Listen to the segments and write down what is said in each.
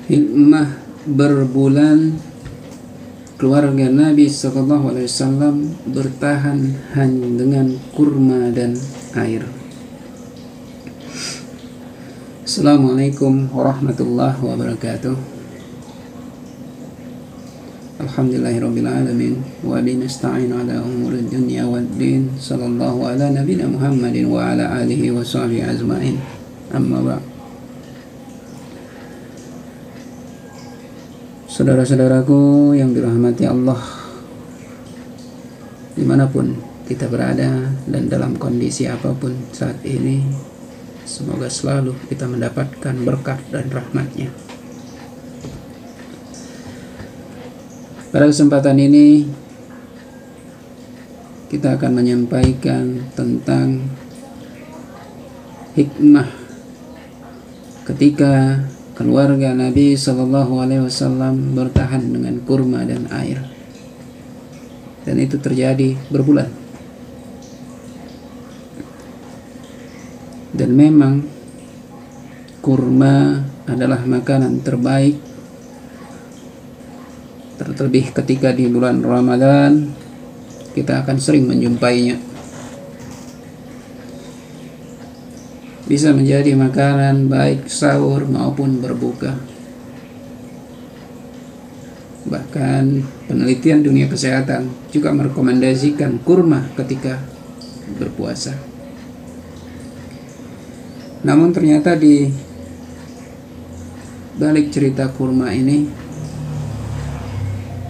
Hikmah berbulan keluarga Nabi SAW bertahan hanya dengan kurma dan air. Assalamualaikum warahmatullahi wabarakatuh. Alhamdulillahirabbil alamin wa bihi nasta'in ala umuri dunya waddin. Sallallahu ala nabiyina Muhammadin wa ala alihi wa sahbihi ajmain. Amma ba'd. Saudara-saudaraku yang dirahmati Allah, dimanapun kita berada dan dalam kondisi apapun saat ini, semoga selalu kita mendapatkan berkat dan rahmat-Nya. Pada kesempatan ini kita akan menyampaikan tentang hikmah ketika keluarga Nabi SAW bertahan dengan kurma dan air, dan itu terjadi berbulan. Dan memang kurma adalah makanan terbaik, terlebih ketika di bulan Ramadan kita akan sering menjumpainya. Bisa menjadi makanan baik sahur maupun berbuka. Bahkan penelitian dunia kesehatan juga merekomendasikan kurma ketika berpuasa. Namun ternyata di balik cerita kurma ini,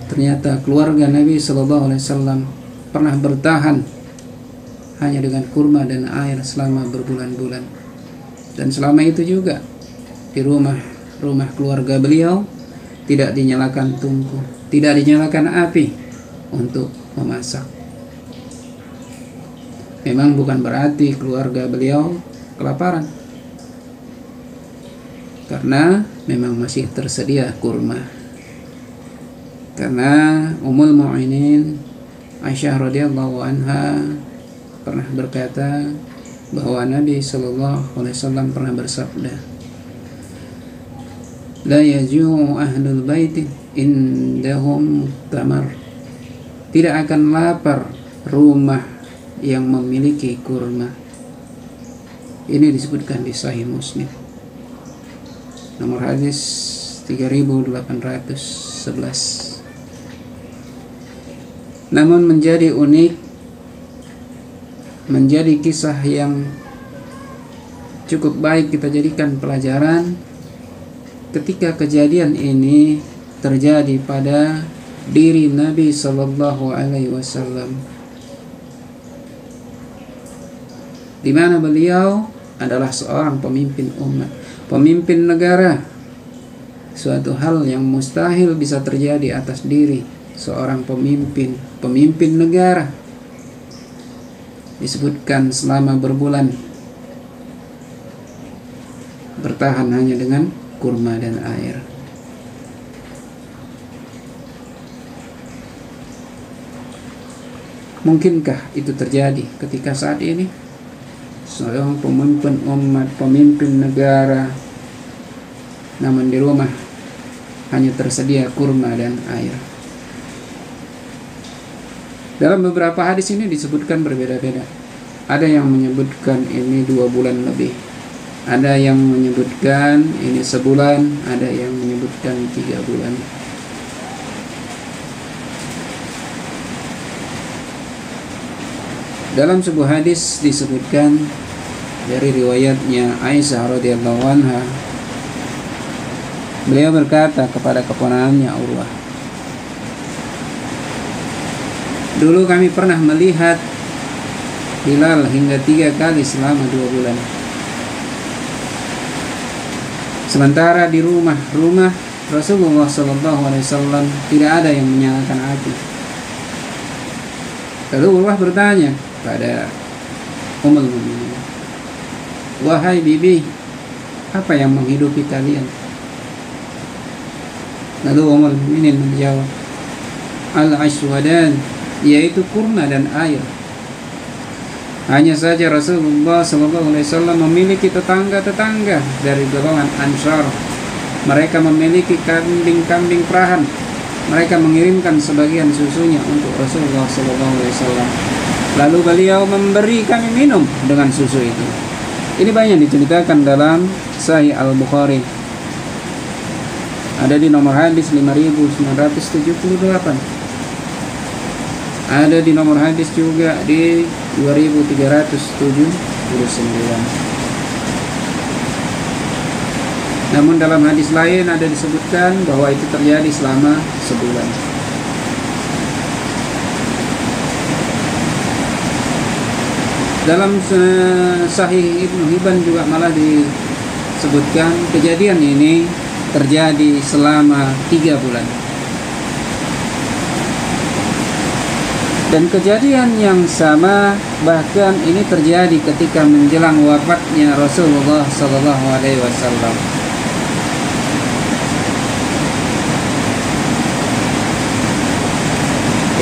ternyata keluarga Nabi SAW pernah bertahan hanya dengan kurma dan air selama berbulan-bulan. Dan selama itu juga di rumah keluarga beliau tidak dinyalakan tungku, tidak dinyalakan api untuk memasak. Memang bukan berarti keluarga beliau kelaparan, karena memang masih tersedia kurma. Karena Ummul Mu'minin Aisyah radhiyallahu anha pernah berkata bahwa Nabi SAW pernah bersabda, "La yaju'u ahlul baiti indahum tamar." Tidak akan lapar rumah yang memiliki kurma. Ini disebutkan di Sahih Muslim. Nomor hadis 3811. Namun menjadi unik, menjadi kisah yang cukup baik kita jadikan pelajaran ketika kejadian ini terjadi pada diri Nabi Sallallahu Alaihi Wasallam, di mana beliau adalah seorang pemimpin umat, pemimpin negara. Suatu hal yang mustahil bisa terjadi atas diri seorang pemimpin negara. Disebutkan selama berbulan bertahan hanya dengan kurma dan air. Mungkinkah itu terjadi ketika saat ini? Seorang pemimpin umat, pemimpin negara, namun di rumah hanya tersedia kurma dan air. Dalam beberapa hadis ini disebutkan berbeda-beda. Ada yang menyebutkan ini 2 bulan lebih, ada yang menyebutkan ini sebulan, ada yang menyebutkan 3 bulan. Dalam sebuah hadis disebutkan dari riwayatnya Aisyah radhiyallahu anha, beliau berkata kepada keponakannya Urwah, "Dulu kami pernah melihat hilal hingga 3 kali selama 2 bulan. Sementara di rumah Rasulullah SAW tidak ada yang menyalakan api." Lalu Allah bertanya pada Ummul Mukminin, "Wahai bibi, apa yang menghidupi kalian?" Lalu Ummul Mukminin menjawab, "Al-aswadan," yaitu kurma dan air. Hanya saja Rasulullah SAW memiliki tetangga-tetangga dari golongan Ansar Mereka memiliki kambing-kambing perahan. Mereka mengirimkan sebagian susunya untuk Rasulullah SAW. Lalu beliau memberi kami minum dengan susu itu. Ini banyak diceritakan dalam Sahih Al-Bukhari. Ada di nomor hadis 5978. Ada di nomor hadis juga di 2379. Namun dalam hadis lain ada disebutkan bahwa itu terjadi selama sebulan. Dalam Sahih Ibnu Hibban juga malah disebutkan kejadian ini terjadi selama 3 bulan. Dan kejadian yang sama bahkan ini terjadi ketika menjelang wafatnya Rasulullah SAW.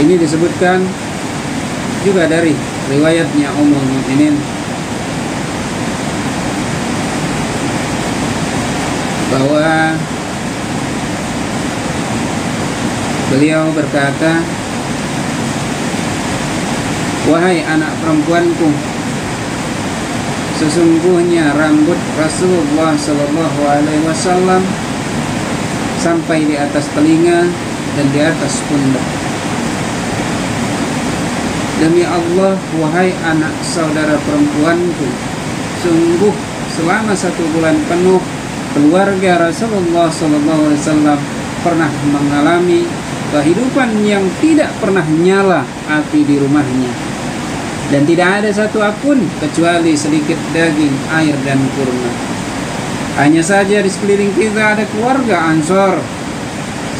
Ini disebutkan juga dari riwayatnya Ummul Mukminin bahwa beliau berkata, "Wahai anak perempuanku, sesungguhnya rambut Rasulullah SAW sampai di atas telinga dan di atas pundak. Demi Allah, wahai anak saudara perempuanku, sungguh selama 1 bulan penuh keluarga Rasulullah SAW pernah mengalami kehidupan yang tidak pernah nyala api di rumahnya, dan tidak ada satu apun kecuali sedikit daging, air, dan kurma. Hanya saja di sekeliling kita ada keluarga Ansor.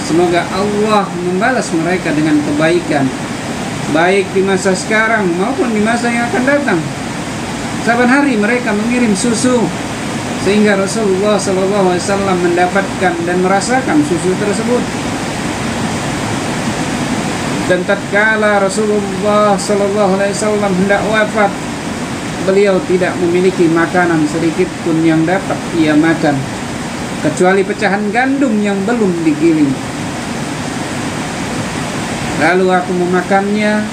Semoga Allah membalas mereka dengan kebaikan, baik di masa sekarang maupun di masa yang akan datang. Saban hari mereka mengirim susu, sehingga Rasulullah SAW mendapatkan dan merasakan susu tersebut. Dan tatkala Rasulullah SAW hendak wafat, beliau tidak memiliki makanan sedikit pun yang dapat ia makan, kecuali pecahan gandum yang belum digiling. Lalu aku memakannya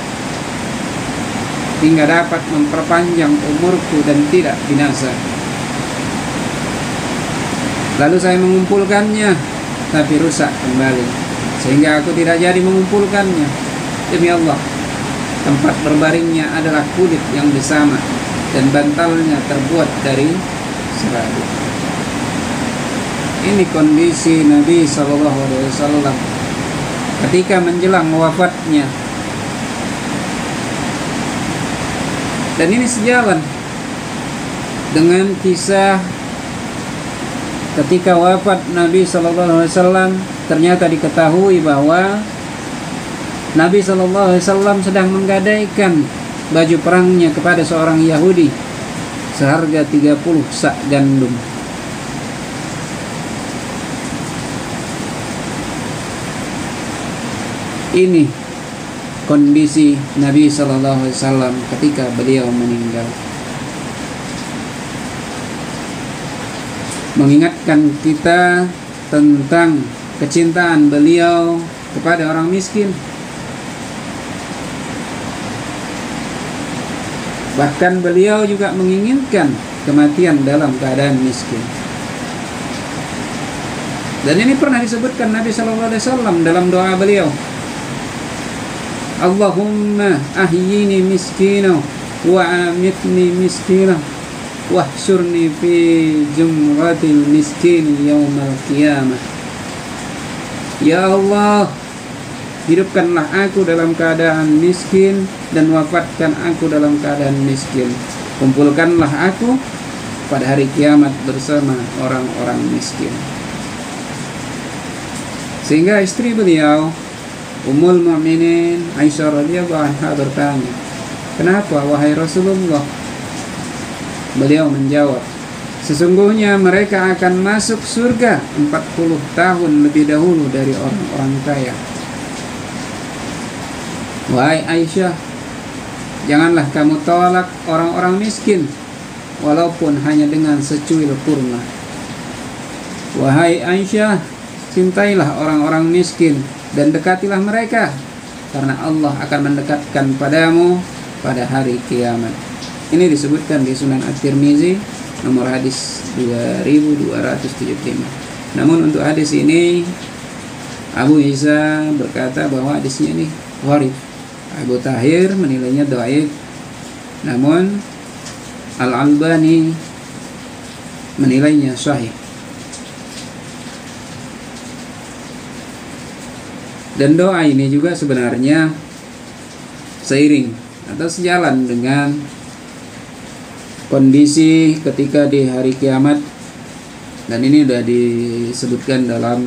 hingga dapat memperpanjang umurku dan tidak binasa. Lalu saya mengumpulkannya, tapi rusak kembali, sehingga aku tidak jadi mengumpulkannya. Demi Allah, tempat berbaringnya adalah kulit yang bersama dan bantalnya terbuat dari serabut." Ini kondisi Nabi SAW ketika menjelang wafatnya. Dan ini sejalan dengan kisah ketika wafat Nabi SAW. Ternyata diketahui bahwa Nabi SAW sedang menggadaikan baju perangnya kepada seorang Yahudi seharga 30 sak gandum. Ini kondisi Nabi SAW ketika beliau meninggal. Mengingatkan kita tentang kecintaan beliau kepada orang miskin. Bahkan beliau juga menginginkan kematian dalam keadaan miskin. Dan ini pernah disebutkan Nabi SAW dalam doa beliau, Allahumma ahyini miskina wa amitni miskina wahsyurni fi jumratil miskin yaumal qiyamah. Ya Allah, hidupkanlah aku dalam keadaan miskin dan wafatkan aku dalam keadaan miskin. Kumpulkanlah aku pada hari kiamat bersama orang-orang miskin. Sehingga istri beliau, Ummul Mukminin Aisyah radhiyallahu anha bertanya, "Kenapa wahai Rasulullah?" Beliau menjawab, "Sesungguhnya mereka akan masuk surga 40 tahun lebih dahulu dari orang-orang kaya." Wahai Aisyah, janganlah kamu tolak orang-orang miskin walaupun hanya dengan secuil kurma. Wahai Aisyah, cintailah orang-orang miskin dan dekatilah mereka, karena Allah akan mendekatkan padamu pada hari kiamat. Ini disebutkan di Sunan At-Tirmizi nomor hadis 2275. Namun untuk hadis ini Abu Isa berkata bahwa hadisnya ini gharib. Abu Tahir menilainya dhaif. Namun Al-Albani menilainya sahih. Dan doa ini juga sebenarnya seiring atau sejalan dengan kondisi ketika di hari kiamat, dan ini sudah disebutkan dalam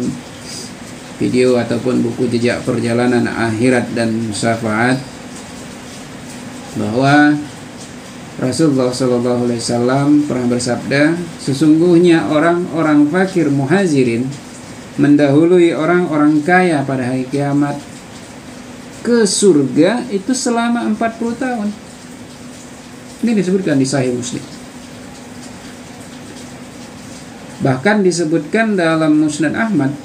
video ataupun buku Jejak Perjalanan Akhirat dan Syafaat, bahwa Rasulullah SAW pernah bersabda, sesungguhnya orang-orang fakir muhajirin mendahului orang-orang kaya pada hari kiamat ke surga itu selama 40 tahun. Ini disebutkan di Sahih Muslim. Bahkan disebutkan dalam Musnad Ahmad,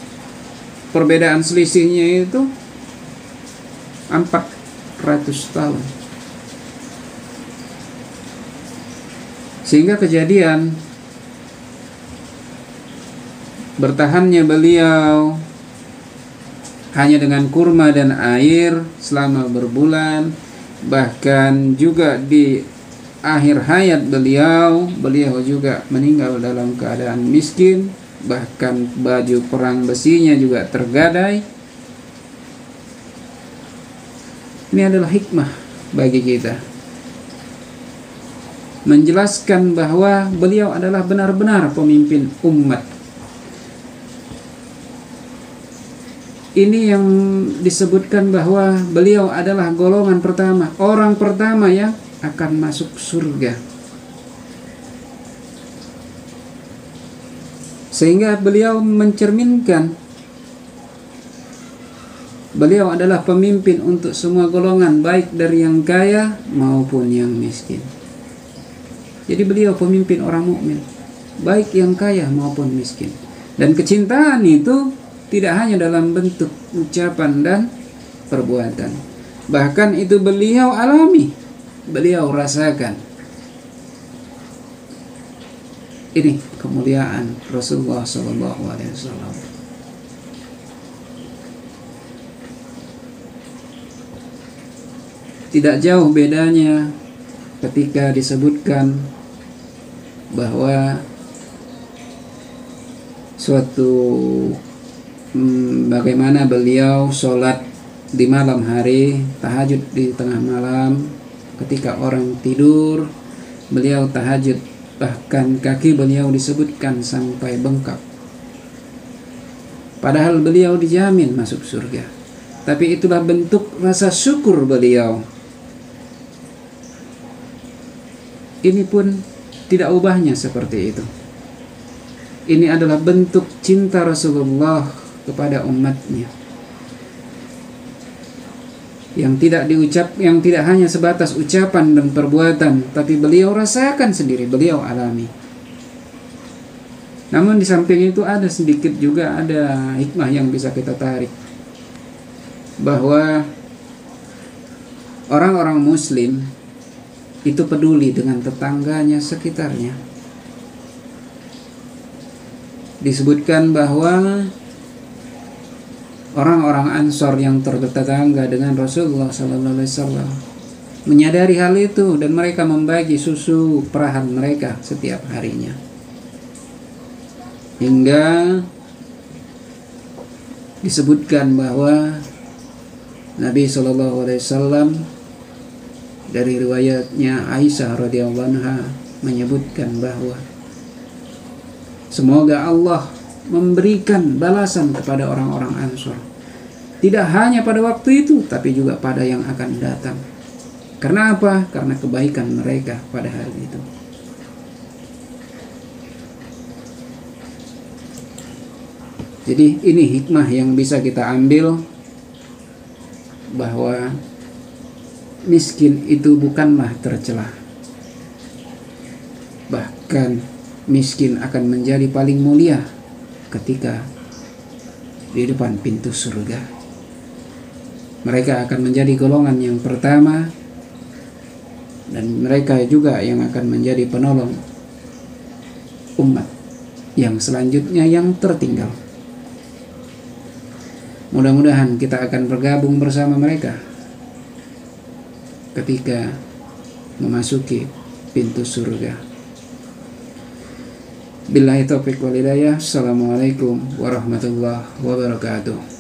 perbedaan selisihnya itu 400 tahun. Sehingga kejadian bertahannya beliau hanya dengan kurma dan air selama berbulan, bahkan juga di akhir hayat beliau juga meninggal dalam keadaan miskin, bahkan baju perang besinya juga tergadai. Ini adalah hikmah bagi kita, menjelaskan bahwa beliau adalah benar-benar pemimpin umat. Ini yang disebutkan bahwa beliau adalah golongan pertama, orang pertama yang akan masuk surga. Sehingga beliau mencerminkan beliau adalah pemimpin untuk semua golongan, baik dari yang kaya maupun yang miskin. Jadi beliau pemimpin orang mukmin, baik yang kaya maupun miskin. Dan kecintaan itu tidak hanya dalam bentuk ucapan dan perbuatan, bahkan itu beliau alami, beliau rasakan. Ini kemuliaan Rasulullah SAW. Tidak jauh bedanya ketika disebutkan bahwa suatu bagaimana beliau sholat di malam hari, tahajud di tengah malam, ketika orang tidur beliau tahajud, bahkan kaki beliau disebutkan sampai bengkak, padahal beliau dijamin masuk surga. Tapi itulah bentuk rasa syukur beliau. Ini pun tidak ubahnya seperti itu. Ini adalah bentuk cinta Rasulullah kepada umatnya, yang tidak hanya sebatas ucapan dan perbuatan, tapi beliau rasakan sendiri, beliau alami. Namun di samping itu ada sedikit juga ada hikmah yang bisa kita tarik, bahwa orang-orang muslim itu peduli dengan tetangganya sekitarnya. Disebutkan bahwa orang-orang Ansor yang tertetangga dengan Rasulullah SAW menyadari hal itu, dan mereka membagi susu perahan mereka setiap harinya. Hingga disebutkan bahwa Nabi SAW dari riwayatnya Aisyah radhiyallahu anha menyebutkan bahwa semoga Allah memberikan balasan kepada orang-orang Ansor, tidak hanya pada waktu itu, tapi juga pada yang akan datang. Karena apa? Karena kebaikan mereka pada hari itu. Jadi ini hikmah yang bisa kita ambil, bahwa miskin itu bukanlah tercela. Bahkan miskin akan menjadi paling mulia ketika di depan pintu surga. Mereka akan menjadi golongan yang pertama, dan mereka juga yang akan menjadi penolong umat yang selanjutnya yang tertinggal. Mudah-mudahan kita akan bergabung bersama mereka ketika memasuki pintu surga. Billahi taufiq wal hidayah. Assalamualaikum warahmatullahi wabarakatuh.